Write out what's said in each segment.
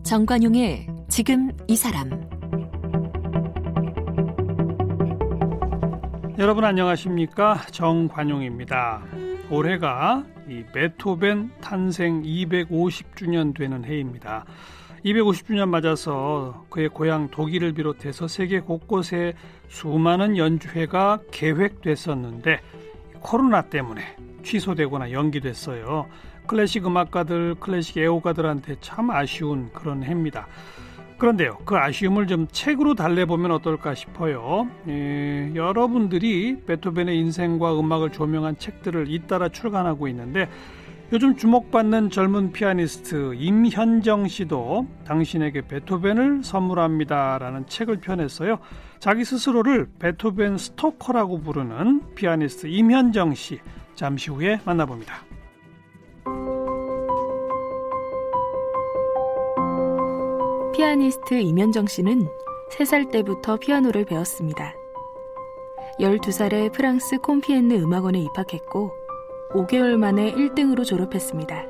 정관용의 지금 이 사람. 여러분 안녕하십니까? 정관용입니다. 올해가 이 베토벤 탄생 250주년 되는 해입니다. 250주년 맞아서 그의 고향 독일을 비롯해서 세계 곳곳에 수많은 연주회가 계획됐었는데 코로나 때문에 취소되거나 연기됐어요. 클래식 음악가들, 클래식 애호가들한테 참 아쉬운 그런 해입니다. 그런데요, 그 아쉬움을 좀 책으로 달래보면 어떨까 싶어요. 여러분들이 베토벤의 인생과 음악을 조명한 책들을 잇따라 출간하고 있는데 요즘 주목받는 젊은 피아니스트 임현정 씨도 당신에게 베토벤을 선물합니다라는 책을 펴냈어요. 자기 스스로를 베토벤 스토커라고 부르는 피아니스트 임현정 씨, 잠시 후에 만나봅니다. 피아니스트 임현정 씨는 3살 때부터 피아노를 배웠습니다. 12살에 프랑스 콤피엔느 음악원에 입학했고 5개월 만에 1등으로 졸업했습니다.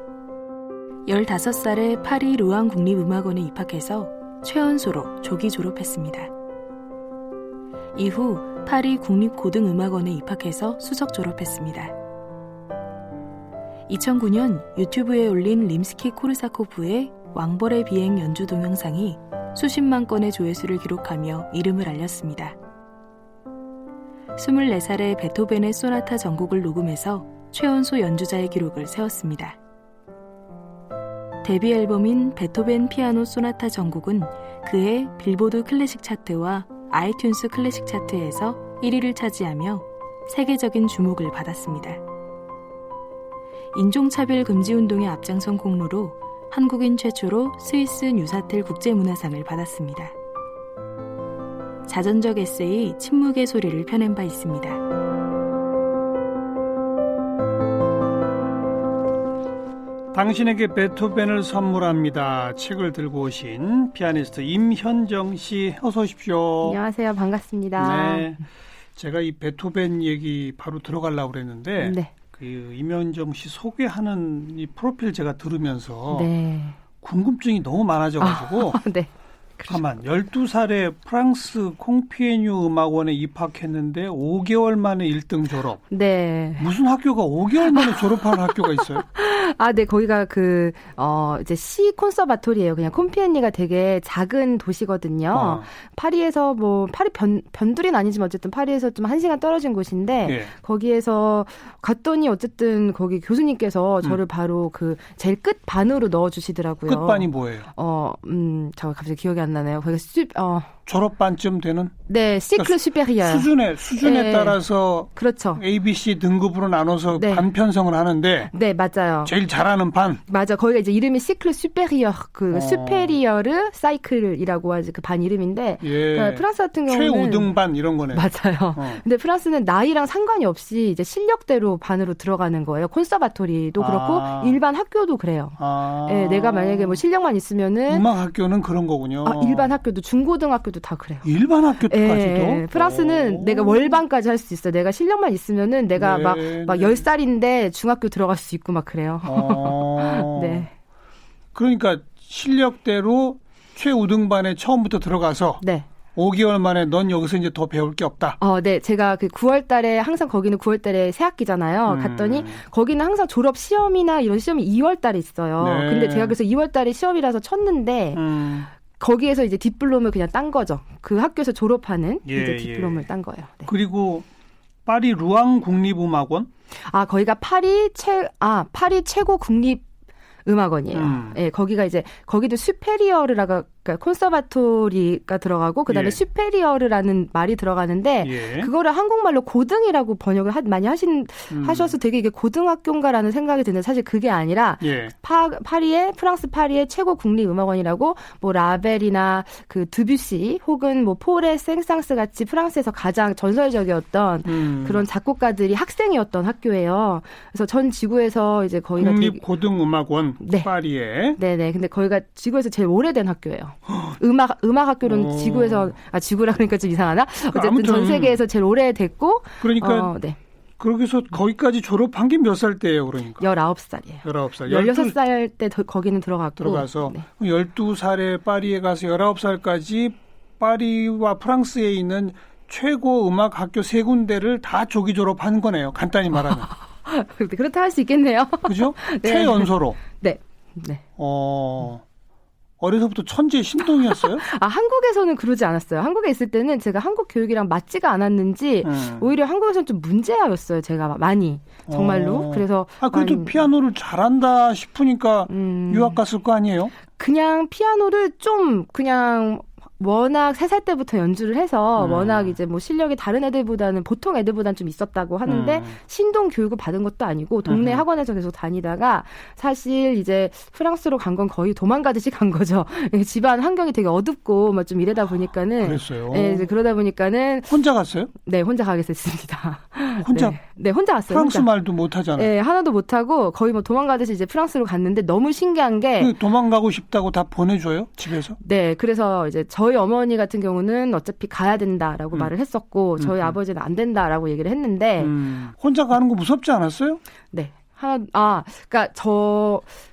15살에 파리 르앙 국립음악원에 입학해서 최연소로 조기 졸업했습니다. 이후 파리 국립고등음악원에 입학해서 수석 졸업했습니다. 2009년 유튜브에 올린 림스키-코르사코프의 왕벌의 비행 연주 동영상이 수십만 건의 조회수를 기록하며 이름을 알렸습니다. 24살에 베토벤의 소나타 전곡을 녹음해서 최연소 연주자의 기록을 세웠습니다. 데뷔 앨범인 베토벤 피아노 소나타 전곡은 그해 빌보드 클래식 차트와 아이튠스 클래식 차트에서 1위를 차지하며 세계적인 주목을 받았습니다. 인종차별 금지 운동에 앞장선功로로 한국인 최초로 스위스 뉴사텔 국제문화상을 받았습니다. 자전적 에세이 침묵의 소리를 펴낸 바 있습니다. 당신에게 베토벤을 선물합니다. 책을 들고 오신 피아니스트 임현정 씨, 어서 오십시오. 안녕하세요. 반갑습니다. 네, 제가 이 베토벤 얘기 바로 들어가려고 그랬는데 네. 그 임현정 씨 소개하는 이 프로필 제가 들으면서 네. 궁금증이 너무 많아져가지고 네. 가만 12살에 프랑스 콩피에뉴 음악원에 입학했는데 5개월 만에 1등 졸업. 네. 무슨 학교가 5개월 만에 졸업하는 학교가 있어요? 아, 네. 거기가 이제 시 콘서바토리예요. 그냥 콤피엔니가 되게 작은 도시거든요. 파리에서 파리 변두리는 아니지만 어쨌든 파리에서 좀 1시간 떨어진 곳인데 예. 거기에서 갔더니 어쨌든 거기 교수님께서 저를 바로 그 제일 끝 반으로 넣어주시더라고요. 끝반이 뭐예요? 저 갑자기 기억이 안 나네요. 거기가 졸업반쯤 되는? 네, 시클 슈페리얼. 수준에 네. 따라서 그렇죠. A, B, C 등급으로 나눠서 네. 반 편성을 하는데 네, 맞아요. 제일 잘하는 반. 맞아. 거기가 이제 이름이 시클 슈페리어, 슈페리어르 사이클이라고 하지 그 반 이름인데 예. 그러니까 프랑스 같은 경우는 최우등반 이런 거네. 맞아요. 근데 프랑스는 나이랑 상관이 없이 이제 실력대로 반으로 들어가는 거예요. 콘서바토리도 그렇고 일반 학교도 그래요. 네, 내가 만약에 뭐 실력만 있으면은 음악 학교는 그런 거군요. 일반 학교도 중고등학교도 다 그래요. 일반 학교까지도? 네, 프랑스는 내가 월반까지 할 수 있어. 내가 실력만 있으면은 내가 막 10살인데 중학교 들어갈 수 있고 막 그래요. 네. 그러니까 실력대로 최우등반에 처음부터 들어가서 네. 5개월 만에 넌 여기서 이제 더 배울 게 없다. 네. 제가 그 9월 달에 항상 거기는 9월 달에 새 학기잖아요. 갔더니 거기는 항상 졸업 시험이나 이런 시험이 2월 달에 있어요. 네. 근데 제가 그래서 2월 달에 시험이라서 쳤는데 거기에서 이제 디플롬을 그냥 딴 거죠. 그 학교에서 졸업하는 이제 디플롬을 딴 거예요. 네. 그리고 파리 르앙 국립음악원? 거기가 파리 최고 국립 음악원이에요. 예, 거기가 이제 거기도 슈페리어르라가 그러니까 콘서바토리가 들어가고 그다음에 예. 슈페리어르라는 말이 들어가는데 예. 그거를 한국말로 고등이라고 번역을 많이 하셔서 되게 이게 고등학교인가라는 생각이 드는데 사실 그게 아니라 예. 프랑스 파리의 최고 국립음악원이라고 뭐 라벨이나 그 드뷔시 혹은 뭐 폴의 생상스 같이 프랑스에서 가장 전설적이었던 그런 작곡가들이 학생이었던 학교예요. 그래서 전 지구에서 이제 거기가 국립고등음악원 네. 파리에 네네. 근데 거기가 지구에서 제일 오래된 학교예요. 음악 학교는 지구라 그러니까 좀 이상하나? 어쨌든 아무튼, 전 세계에서 제일 오래 됐고. 그러니까 네. 그러고서 거기까지 졸업한 게 몇 살 때예요, 그러니까? 19살이에요. 19살. 16살 때 거기는 들어가서 네. 12살에 파리에 가서 19살까지 파리와 프랑스에 있는 최고 음악 학교 3군데를 다 조기 졸업한 거네요. 간단히 말하면. 그렇다 할 수 있겠네요. 그죠? 네. 최연소로. 네. 어려서부터 천재 신동이었어요? 한국에서는 그러지 않았어요. 한국에 있을 때는 제가 한국 교육이랑 맞지가 않았는지 오히려 한국에서는 좀 문제아였어요. 제가 많이 정말로. 그래서 그래도 피아노를 잘한다 싶으니까 유학 갔을 거 아니에요? 그냥 피아노를 좀 그냥 워낙 3살 때부터 연주를 해서 워낙 이제 뭐 실력이 다른 애들보다는 보통 애들보다는 좀 있었다고 하는데 신동 교육을 받은 것도 아니고 동네 학원에서 계속 다니다가 사실 이제 프랑스로 간 건 거의 도망가듯이 간 거죠. 집안 환경이 되게 어둡고 막 좀 이러다 보니까는 그랬어요. 네, 이제 그러다 보니까는 혼자 갔어요? 네, 혼자 가게 됐습니다. 혼자? 네, 혼자 갔어요. 프랑스 혼자. 말도 못 하잖아요. 네, 하나도 못 하고 거의 뭐 도망가듯이 이제 프랑스로 갔는데 너무 신기한 게 도망가고 싶다고 다 보내줘요? 집에서? 네, 그래서 이제 저희 어머니 같은 경우는 어차피 가야 된다라고 말을 했었고 저희 아버지는 안 된다라고 얘기를 했는데 혼자 가는 거 무섭지 않았어요? 네. 그러니까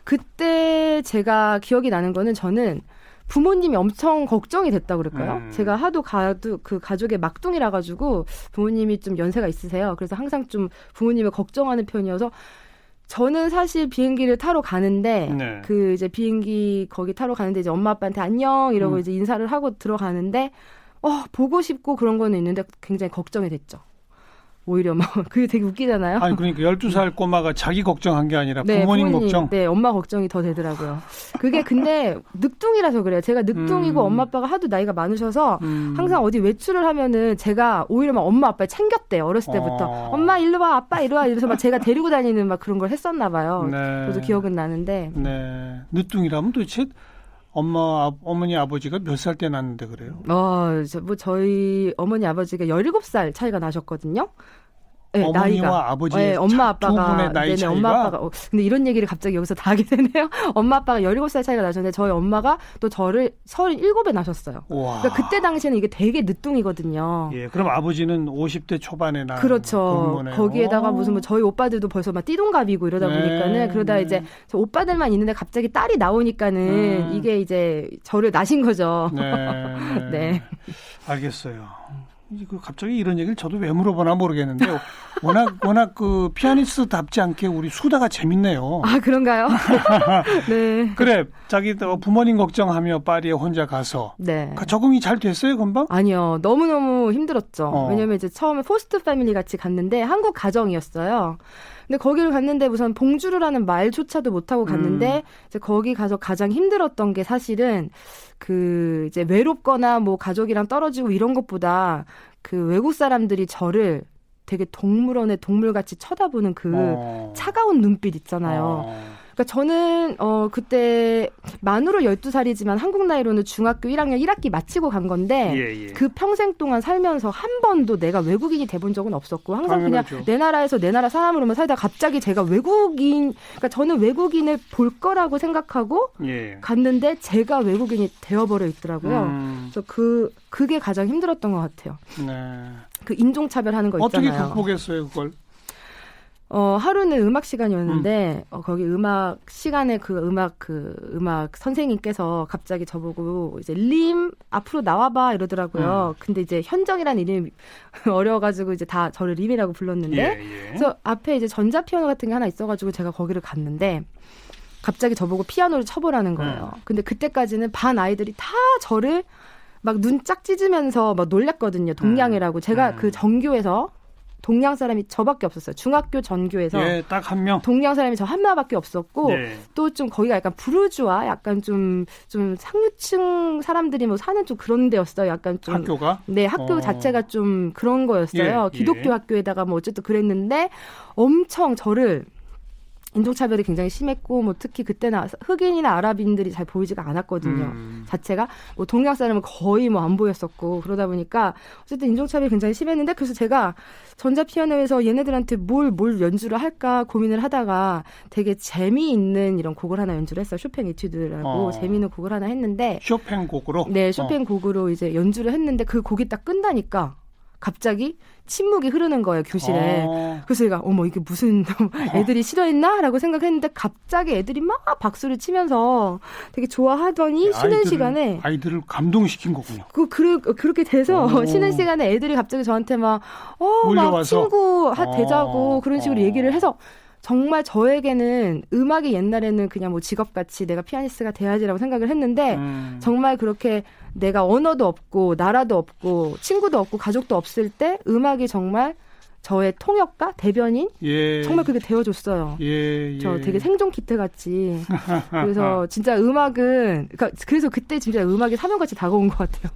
그때 제가 기억이 나는 거는 저는 부모님이 엄청 걱정이 됐다고 그럴까요? 제가 하도 그 가족의 막둥이라 가지고 부모님이 좀 연세가 있으세요. 그래서 항상 좀 부모님을 걱정하는 편이어서 저는 사실 비행기를 타러 가는데 네. 그 이제 비행기 거기 타러 가는데 이제 엄마 아빠한테 안녕 이러고 이제 인사를 하고 들어가는데 보고 싶고 그런 거는 있는데 굉장히 걱정이 됐죠. 오히려 막 그게 되게 웃기잖아요. 아니 그러니까 12살 꼬마가 자기 걱정한 게 아니라 부모님 걱정. 네, 엄마 걱정이 더 되더라고요. 그게 근데 늑둥이라서 그래요. 제가 늑둥이고 엄마 아빠가 하도 나이가 많으셔서 항상 어디 외출을 하면은 제가 오히려 막 엄마 아빠를 챙겼대요. 어렸을 때부터. 엄마 일로 와, 아빠 이리 와 이러면서 막 제가 데리고 다니는 막 그런 걸 했었나 봐요. 네. 그래서 기억은 나는데. 네. 늦둥이라면 도대체 어머니 아버지가 몇 살 때 낳는데 그래요? 저희 어머니 아버지가 17살 차이가 나셨거든요. 네, 어머니와 나이가. 아버지의 네, 엄마 아빠가 두 분의 나이 차이가? 엄마 아빠가 근데 이런 얘기를 갑자기 여기서 다 하게 되네요. 엄마 아빠가 17살 차이가 나셨는데 저희 엄마가 또 저를 37에 낳으셨어요. 그러니까 그때 당시에는 이게 되게 늦둥이거든요. 예, 그럼 아버지는 50대 초반에 낳은 그렇죠. 거기에다가 무슨 뭐 저희 오빠들도 벌써 막 띠동갑이고 이러다 보니까는 그러다 이제 저 오빠들만 있는데 갑자기 딸이 나오니까는 이게 이제 저를 낳으신 거죠. 네. 네. 알겠어요. 갑자기 이런 얘기를 저도 왜 물어보나 모르겠는데 워낙 그 피아니스트답지 않게 우리 수다가 재밌네요. 그런가요? 네. 그래, 자기 부모님 걱정하며 파리에 혼자 가서 네. 적응이 잘 됐어요, 금방? 아니요, 너무너무 힘들었죠. 왜냐면 이제 처음에 포스트 패밀리 같이 갔는데 한국 가정이었어요. 근데 거기를 갔는데 우선 봉주르라는 말조차도 못하고 갔는데 이제 거기 가서 가장 힘들었던 게 사실은 그 이제 외롭거나 뭐 가족이랑 떨어지고 이런 것보다 그 외국 사람들이 저를 되게 동물원의 동물같이 쳐다보는 그 차가운 눈빛 있잖아요. 그러니까 저는 그때 만으로 12살이지만 한국 나이로는 중학교 1학년 1학기 마치고 간 건데 그 평생 동안 살면서 한 번도 내가 외국인이 돼본 적은 없었고 항상 당연하죠. 그냥 내 나라에서 내 나라 사람으로만 살다가 갑자기 제가 그러니까 저는 외국인을 볼 거라고 생각하고 갔는데 제가 외국인이 되어버려 있더라고요. 그래서 그게 가장 힘들었던 것 같아요. 네. 그 인종차별하는 거 있잖아요. 어떻게 극복했어요, 그걸? 하루는 음악 시간이었는데 거기 음악 시간에 음악 선생님께서 갑자기 저보고 이제 림 앞으로 나와봐 이러더라고요. 근데 이제 현정이라는 이름이 어려워가지고 이제 다 저를 림이라고 불렀는데 그래서 앞에 이제 전자 피아노 같은 게 하나 있어가지고 제가 거기를 갔는데 갑자기 저보고 피아노를 쳐보라는 거예요. 근데 그때까지는 반 아이들이 다 저를 막 눈 짝 찢으면서 막 놀렸거든요. 동양이라고. 제가 그 전교에서 동양 사람이 저밖에 없었어요. 중학교 전교에서 딱 한 명. 동양 사람이 저 한 명밖에 없었고 또 좀 거기가 약간 부르주아 약간 좀 상류층 사람들이 뭐 사는 좀 그런 데였어요. 약간 좀 학교가? 네, 학교 자체가 좀 그런 거였어요. 기독교 학교에다가 뭐 어쨌든 그랬는데 엄청 저를 인종차별이 굉장히 심했고 뭐 특히 그때는 흑인이나 아랍인들이 잘 보이지가 않았거든요. 자체가 뭐 동양 사람은 거의 뭐 안 보였었고 그러다 보니까 어쨌든 인종차별이 굉장히 심했는데 그래서 제가 전자피아노에서 얘네들한테 뭘 연주를 할까 고민을 하다가 되게 재미있는 이런 곡을 하나 연주를 했어요. 쇼팽 에튜드라고 재미있는 곡을 하나 했는데 쇼팽 곡으로? 네, 쇼팽 곡으로 이제 연주를 했는데 그 곡이 딱 끝나니까 갑자기 침묵이 흐르는 거예요, 교실에. 그래서 제가 어머 이게 무슨 애들이 싫어했나? 라고 생각했는데 갑자기 애들이 막 박수를 치면서 되게 좋아하더니 쉬는 시간에 아이들을 감동시킨 거군요. 그렇게 돼서 쉬는 시간에 애들이 갑자기 저한테 막 친구 되자고 그런 식으로 얘기를 해서 정말 저에게는 음악이 옛날에는 그냥 뭐 직업같이 내가 피아니스트가 돼야지라고 생각을 했는데 정말 그렇게 내가 언어도 없고 나라도 없고 친구도 없고 가족도 없을 때 음악이 정말 저의 통역가 대변인 정말 그게 되어줬어요. 저 되게 생존 키트 같이. 그래서 진짜 음악은 그래서 그때 진짜 음악이 사명같이 다가온 것 같아요.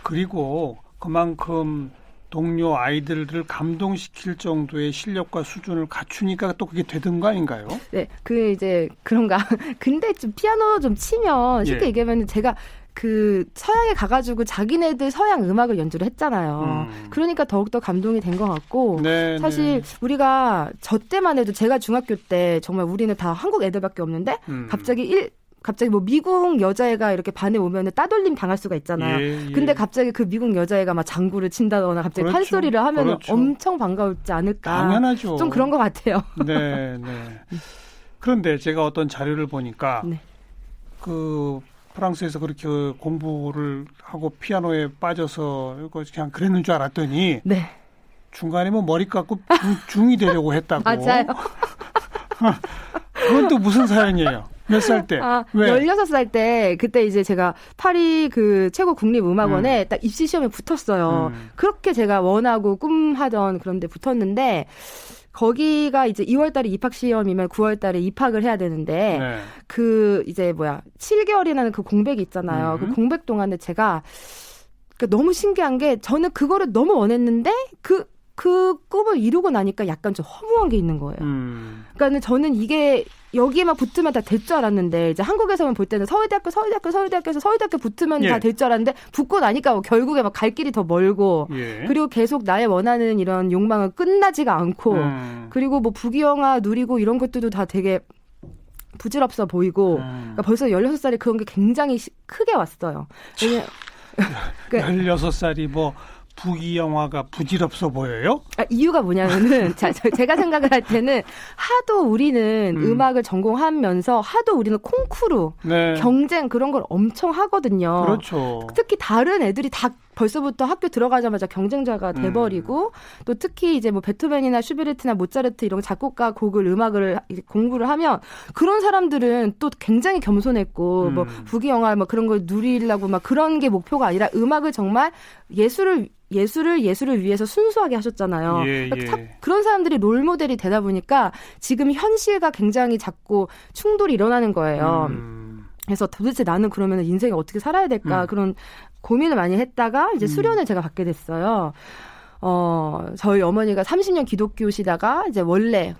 그리고 그만큼 동료 아이들을 감동시킬 정도의 실력과 수준을 갖추니까 또 그게 되던 거 아닌가요? 네, 이제 그런가. 근데 좀 피아노 좀 치면 쉽게 얘기하면 제가 그 서양에 가가지고 자기네들 서양 음악을 연주를 했잖아요. 그러니까 더욱더 감동이 된 것 같고 사실 우리가 저 때만 해도 제가 중학교 때 정말 우리는 다 한국 애들밖에 없는데 갑자기 뭐 미국 여자애가 이렇게 반에 오면은 따돌림 당할 수가 있잖아요. 근데 갑자기 그 미국 여자애가 막 장구를 친다거나 갑자기 판소리를 하면 엄청 반가울지 않을까. 당연하죠. 좀 그런 것 같아요. 네. 그런데 제가 어떤 자료를 보니까 그 프랑스에서 그렇게 공부를 하고 피아노에 빠져서 그냥 그랬는 줄 알았더니 중간에 뭐 머리 깎고 중이 되려고 했다고. 맞아요. 그건 또 무슨 사연이에요? 몇 살 때? 왜? 16살 때 그때 이제 제가 파리 그 최고 국립음악원에 딱 입시 시험에 붙었어요. 그렇게 제가 원하고 꿈하던 그런 데 붙었는데 거기가 이제 2월 달에 입학 시험이면 9월 달에 입학을 해야 되는데 그 이제 7개월이라는 그 공백이 있잖아요. 그 공백 동안에 제가 너무 신기한 게 저는 그거를 너무 원했는데 그 꿈을 이루고 나니까 약간 좀 허무한 게 있는 거예요. 그러니까 저는 이게 여기에만 붙으면 다 될 줄 알았는데 이제 한국에서만 볼 때는 서울대학교에서 서울대학교 붙으면 다 될 줄 알았는데 붙고 나니까 결국에 막 갈 길이 더 멀고 그리고 계속 나의 원하는 이런 욕망은 끝나지가 않고 그리고 뭐 부귀영화 누리고 이런 것들도 다 되게 부질없어 보이고 그러니까 벌써 16살이 그런 게 굉장히 크게 왔어요. 16살이 뭐 부귀영화가 부질없어 보여요? 이유가 뭐냐면은 제가 생각을 할 때는 하도 우리는 음악을 전공하면서 하도 우리는 콩쿠르 경쟁 그런 걸 엄청 하거든요. 그렇죠. 특히 다른 애들이 다 벌써부터 학교 들어가자마자 경쟁자가 돼버리고 또 특히 이제 뭐 베토벤이나 슈베르트나 모차르트 이런 작곡가 곡을 음악을 공부를 하면 그런 사람들은 또 굉장히 겸손했고 뭐 부귀영화 뭐 그런 걸 누리려고 막 그런 게 목표가 아니라 음악을 정말 예술을 위해서 순수하게 하셨잖아요. 그런 사람들이 롤모델이 되다 보니까 지금 현실과 굉장히 자꾸 충돌이 일어나는 거예요. 그래서 도대체 나는 그러면 인생에 어떻게 살아야 될까 그런 고민을 많이 했다가 이제 수련을 제가 받게 됐어요. 저희 어머니가 30년 기독교시다가 이제 원래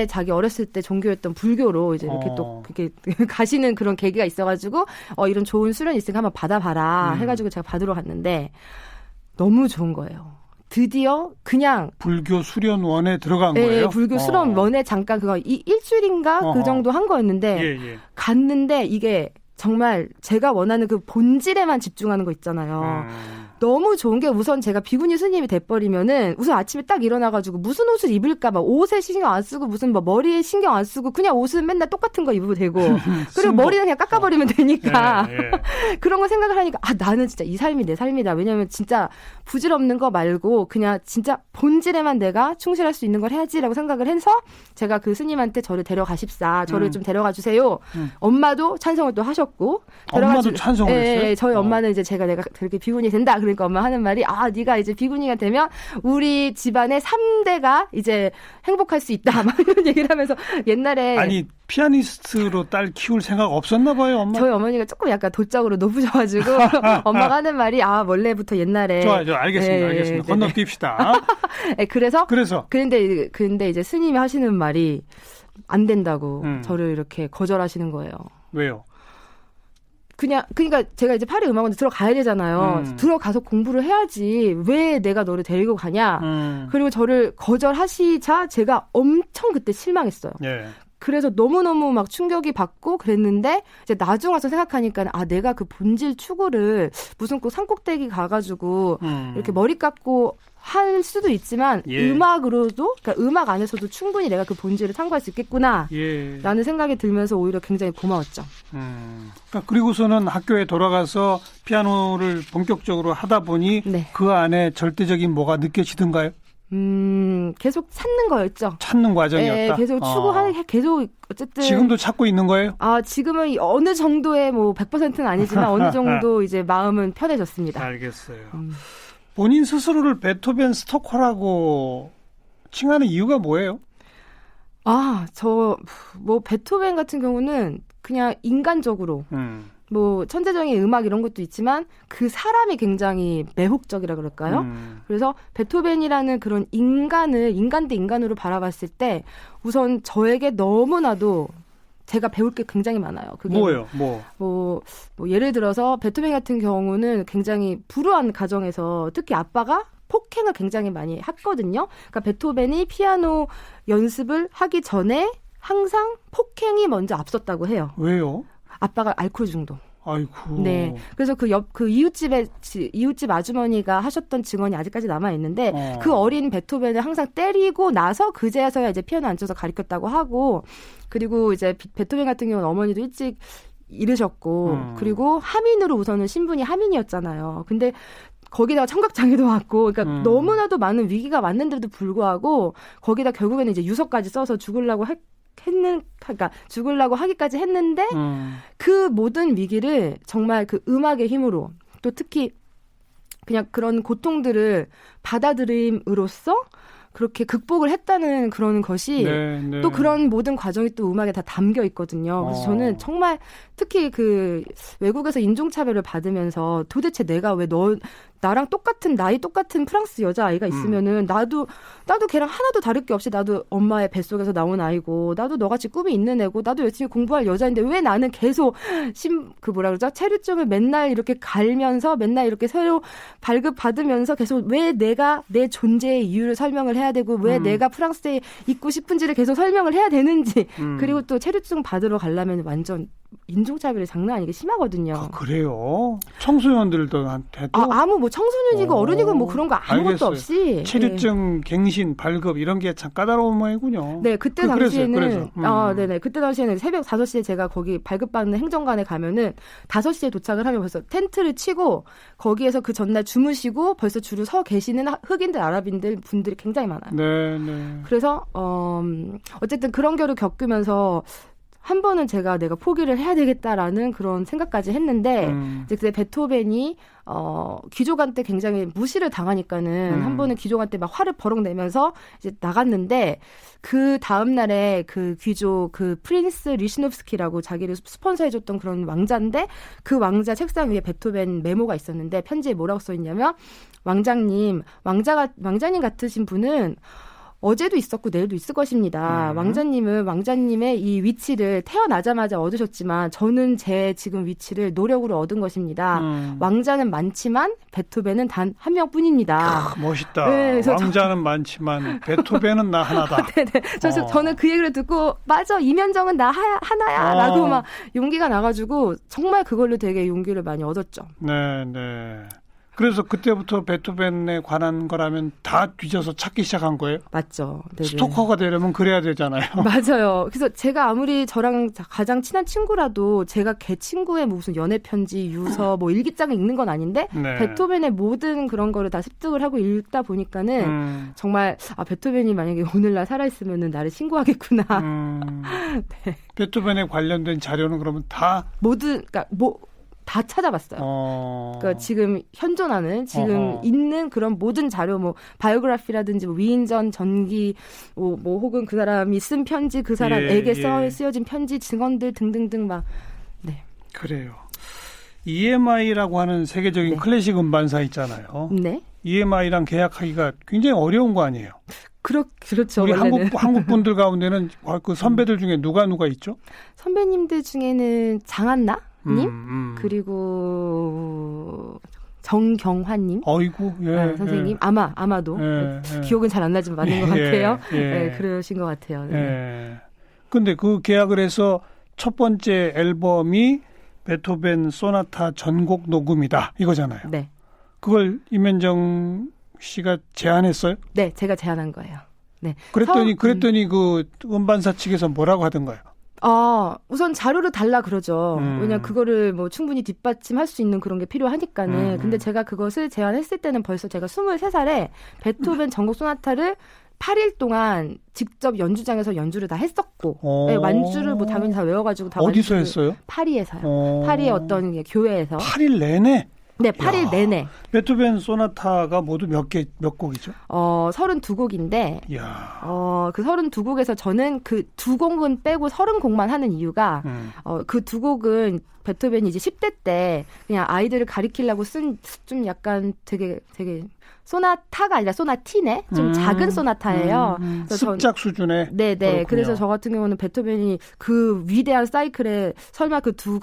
자기 어렸을 때 종교였던 불교로 이제 이렇게 또 그렇게 가시는 그런 계기가 있어가지고 이런 좋은 수련이 있으니까 한번 받아봐라 해가지고 제가 받으러 갔는데 너무 좋은 거예요. 드디어 그냥 불교 수련원에 들어간 거예요? 네, 불교 수련원에 잠깐 그거 일주일인가 그 정도 한 거였는데 갔는데 이게 정말 제가 원하는 그 본질에만 집중하는 거 있잖아요. 너무 좋은 게 우선 제가 비구니 스님이 돼버리면은 우선 아침에 딱 일어나가지고 무슨 옷을 입을까 막 옷에 신경 안 쓰고 무슨 뭐 머리에 신경 안 쓰고 그냥 옷은 맨날 똑같은 거 입으면 되고 그리고 머리는 그냥 깎아버리면 되니까 그런 거 생각을 하니까 나는 진짜 이 삶이 내 삶이다. 왜냐면 진짜 부질없는 거 말고 그냥 진짜 본질에만 내가 충실할 수 있는 걸 해야지라고 생각을 해서 제가 그 스님한테 저를 데려가십사. 저를 좀 데려가 주세요. 엄마도 찬성을 또 하셨고 엄마도 찬성을 했어요? 저희 엄마는 이제 내가 그렇게 비구니 된다. 그러니까 엄마 하는 말이 네가 이제 비구니가 되면 우리 집안의 3대가 이제 행복할 수 있다. 막 이런 얘기를 하면서 옛날에 아니 피아니스트로 딸 키울 생각 없었나 봐요, 엄마. 저희 어머니가 조금 약간 도적으로 높으셔가지고 엄마가 하는 말이 원래부터 옛날에 좋아요, 알겠습니다. 건너뛰읍시다. 그래서 그런데 이제 스님이 하시는 말이 안 된다고 저를 이렇게 거절하시는 거예요. 왜요? 그러니까 제가 이제 파리 음악원에 들어가야 되잖아요. 들어가서 공부를 해야지. 왜 내가 너를 데리고 가냐. 그리고 저를 거절하시자 제가 엄청 그때 실망했어요. 예. 그래서 너무너무 막 충격이 받고 그랬는데 이제 나중 와서 생각하니까 내가 그 본질 추구를 무슨 꼭 산꼭대기 가가지고 이렇게 머리 깎고 할 수도 있지만 예. 음악으로도 그러니까 음악 안에서도 충분히 내가 그 본질을 탐구할 수 있겠구나 예. 라는 생각이 들면서 오히려 굉장히 고마웠죠. 그러니까 그리고서는 학교에 돌아가서 피아노를 본격적으로 하다 보니 네. 그 안에 절대적인 뭐가 느껴지던가요? 계속 찾는 거였죠. 찾는 과정이었다. 네, 계속 추구하는 계속 어쨌든 지금도 찾고 있는 거예요? 지금은 어느 정도의 뭐 100%는 아니지만 어느 정도 이제 마음은 편해졌습니다. 알겠어요. 본인 스스로를 베토벤 스토커라고 칭하는 이유가 뭐예요? 뭐 베토벤 같은 경우는 그냥 인간적으로 뭐 천재적인 음악 이런 것도 있지만 그 사람이 굉장히 매혹적이라 그럴까요? 그래서 베토벤이라는 그런 인간 대 인간으로 바라봤을 때 우선 저에게 너무나도 제가 배울 게 굉장히 많아요. 그게 뭐예요? 뭐 예를 들어서 베토벤 같은 경우는 굉장히 불우한 가정에서 특히 아빠가 폭행을 굉장히 많이 했거든요. 그러니까 베토벤이 피아노 연습을 하기 전에 항상 폭행이 먼저 앞섰다고 해요. 왜요? 아빠가 알코올 중독. 아이고. 네. 그래서 그 이웃집 아주머니가 하셨던 증언이 아직까지 남아 있는데 그 어린 베토벤을 항상 때리고 나서 그제서야 이제 피아노 앉아서 가르쳤다고 하고 그리고 이제 베토벤 같은 경우는 어머니도 일찍 잃으셨고 그리고 하민으로 우선은 신분이 하민이었잖아요. 근데 거기다가 청각장애도 왔고, 그러니까 너무나도 많은 위기가 왔는데도 불구하고 거기다 결국에는 이제 유서까지 써서 죽으려고 하기까지 했는데 그 모든 위기를 정말 그 음악의 힘으로 또 특히 그냥 그런 고통들을 받아들임으로써 그렇게 극복을 했다는 그런 것이 네. 또 그런 모든 과정이 또 음악에 다 담겨 있거든요. 그래서 저는 정말 특히 그 외국에서 인종차별을 받으면서 도대체 내가 왜 나랑 나이 똑같은 프랑스 여자아이가 있으면은 나도 걔랑 하나도 다를 게 없이 나도 엄마의 뱃속에서 나온 아이고 나도 너같이 꿈이 있는 애고 나도 열심히 공부할 여자인데 왜 나는 계속 체류증을 맨날 이렇게 갈면서 맨날 이렇게 새로 발급받으면서 계속 왜 내가 내 존재의 이유를 설명을 해야 되고 왜 내가 프랑스에 있고 싶은지를 계속 설명을 해야 되는지 그리고 또 체류증 받으러 가려면 완전 인종차별이 장난 아니게 심하거든요. 그래요? 청소년들도 한테도? 아무 뭐 청소년이고 어른이고 뭐 그런 거 아무것도 알겠어요. 없이. 체류증, 갱신, 발급 이런 게 참 까다로운 모양이군요. 네, 그때 당시에는 그래서. 네네. 그때 당시에는 새벽 5시에 제가 거기 발급받는 행정관에 가면은 5시에 도착을 하면 벌써 텐트를 치고 거기에서 그 전날 주무시고 벌써 줄을 서 계시는 흑인들, 아랍인들 분들이 굉장히 많아요. 네. 그래서 어쨌든 그런 겨를 겪으면서 한 번은 내가 포기를 해야 되겠다라는 그런 생각까지 했는데 이제 그때 베토벤이 귀족한테 굉장히 무시를 당하니까는 한 번은 귀족한테 막 화를 버럭 내면서 이제 나갔는데 그 다음 날에 그 귀족 그 프린스 리시노프스키라고 자기를 스폰서해줬던 그런 왕자인데 그 왕자 책상 위에 베토벤 메모가 있었는데 편지에 뭐라고 써 있냐면 왕자님 같으신 분은 어제도 있었고 내일도 있을 것입니다. 왕자님은 왕자님의 이 위치를 태어나자마자 얻으셨지만 저는 제 지금 위치를 노력으로 얻은 것입니다. 왕자는 많지만 베토벤은 단 한 명뿐입니다. 멋있다. 네, 왕자는 많지만 베토벤은 나 하나다. 네네. 저는 그 얘기를 듣고 맞아 이면정은 나 하나야 라고 막 용기가 나가지고 정말 그걸로 되게 용기를 많이 얻었죠. 네. 그래서 그때부터 베토벤에 관한 거라면 다 뒤져서 찾기 시작한 거예요? 맞죠. 네네. 스토커가 되려면 그래야 되잖아요. 맞아요. 그래서 제가 아무리 저랑 가장 친한 친구라도 제가 걔 친구의 무슨 연애 편지, 유서, 뭐 일기장을 읽는 건 아닌데 네. 베토벤의 모든 그런 거를 다 습득을 하고 읽다 보니까는 정말 베토벤이 만약에 오늘날 살아있으면은 나를 신고하겠구나. 네. 베토벤에 관련된 자료는 그러면 다 다 찾아봤어요. 그러니까 지금 현존하는 있는 그런 모든 자료 뭐 바이오그래피라든지 뭐 위인전 전기 뭐 혹은 그 사람이 쓴 편지 그 사람에게 쓰여진 편지 증언들 등등등 막 네. 그래요. EMI라고 하는 세계적인 클래식 음반사 있잖아요. 네. EMI랑 계약하기가 굉장히 어려운 거 아니에요? 그렇죠. 우리 원래는. 한국 분들 가운데는 그 선배들 중에 누가 있죠? 선배님들 중에는 장한나님 그리고 정경환님. 어이구, 선생님. 예. 아마도. 기억은 잘 안 나지만 맞는 것 같아요. 예. 그러신 것 같아요. 네. 예. 근데 그 계약을 해서 첫 번째 앨범이 베토벤 소나타 전곡 녹음이다. 이거잖아요. 네. 그걸 임현정 씨가 제안했어요? 네, 제가 제안한 거예요. 네. 그랬더니 그 음반사 측에서 뭐라고 하던가요? 우선 자료를 달라 그러죠. 왜냐면 그거를 뭐 충분히 뒷받침할 수 있는 그런 게 필요하니까는. 근데 제가 그것을 제안했을 때는 벌써 제가 23살에 베토벤 전곡 소나타를 8일 동안 직접 연주장에서 연주를 다 했었고, 네, 완주를 뭐 당연히 다 외워가지고 다 어디서 완주를 했어요? 파리에서요. 파리의 어떤 교회에서. 8일 내내? 네, 8일 내내. 베토벤 소나타가 모두 몇 곡이죠? 32곡인데, 이야. 그 32곡에서 저는 그 2곡은 빼고 30곡만 하는 이유가, 그 2곡은 베토벤이 이제 10대 때 그냥 아이들을 가리키려고 쓴 좀 약간 되게 소나타가 아니라 소나티네? 좀 작은 소나타예요. 습작 수준의. 네네. 그렇군요. 그래서 저 같은 경우는 베토벤이 그 위대한 사이클에 설마 그 두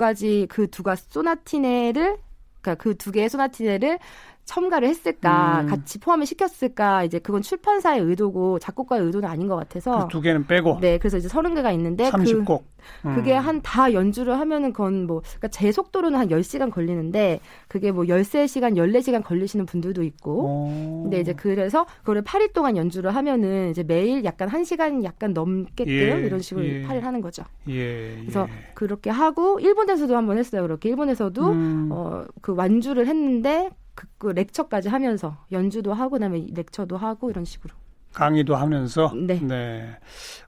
소나티네를, 그러니까 그 두 개의 소나티네를 첨가를 했을까, 같이 포함을 시켰을까, 이제 그건 출판사의 의도고 작곡가의 의도는 아닌 것 같아서. 그 두 개는 빼고. 네, 그래서 이제 30개가 있는데. 30곡. 그게 다 연주를 하면은 그건 그러니까 제 속도로는 한 10시간 걸리는데, 그게 뭐 13시간, 14시간 걸리시는 분들도 있고. 근데 이제 그래서 그거를 8일 동안 연주를 하면은 이제 매일 약간 1시간 약간 넘게끔 이런 식으로 8일 하는 거죠. 그래서 그렇게 하고, 일본에서도 한번 했어요. 그렇게. 일본에서도, 그 완주를 했는데, 그 렉처까지 하면서 연주도 하고 그다음에 렉처도 하고 이런 식으로 강의도 하면서. 네.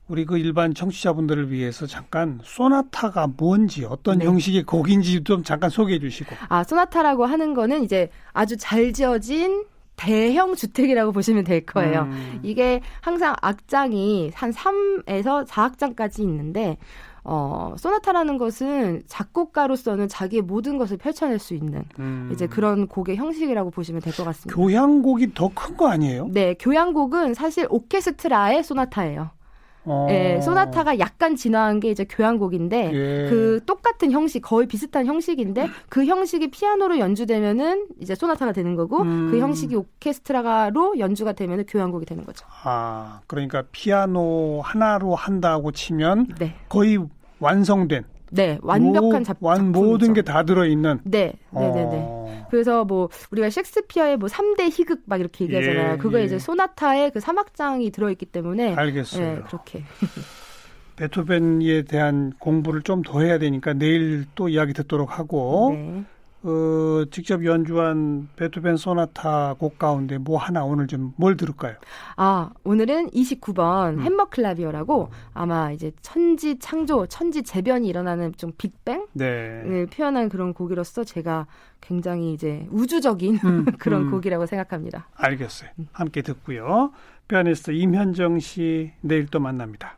우리 그 일반 청취자분들을 위해서 잠깐 소나타가 뭔지 어떤 형식의 곡인지 좀 잠깐 소개해 주시고. 소나타라고 하는 거는 이제 아주 잘 지어진 대형 주택이라고 보시면 될 거예요. 이게 항상 악장이 한 3에서 4악장까지 있는데 소나타라는 것은 작곡가로서는 자기의 모든 것을 펼쳐낼 수 있는 이제 그런 곡의 형식이라고 보시면 될 것 같습니다. 교향곡이 더 큰 거 아니에요? 네, 교향곡은 사실 오케스트라의 소나타예요. 네, 소나타가 약간 진화한 게 이제 교향곡인데 그 똑같은 형식, 거의 비슷한 형식인데 그 형식이 피아노로 연주되면은 이제 소나타가 되는 거고 그 형식이 오케스트라로 연주가 되면은 교향곡이 되는 거죠. 그러니까 피아노 하나로 한다고 치면 거의 완성된. 네, 완벽한 작품이죠. 모든 게 다 들어있는. 네. 그래서 뭐 우리가 셰익스피어의 뭐 3대 희극 막 이렇게 얘기하잖아요. 그거에 이제 소나타의 그 3악장이 들어있기 때문에. 알겠어요. 네, 그렇게. 베토벤에 대한 공부를 좀 더 해야 되니까 내일 또 이야기 듣도록 하고. 네. 직접 연주한 베토벤 소나타 곡 가운데 뭐 하나 오늘 좀 뭘 들을까요? 오늘은 29번 햄버클라비어라고 아마 이제 천지 창조, 천지 재변이 일어나는 좀 빅뱅을 표현한 그런 곡이로서 제가 굉장히 이제 우주적인 그런 곡이라고 생각합니다. 알겠어요. 함께 듣고요. 피아니스트 임현정 씨 내일 또 만납니다.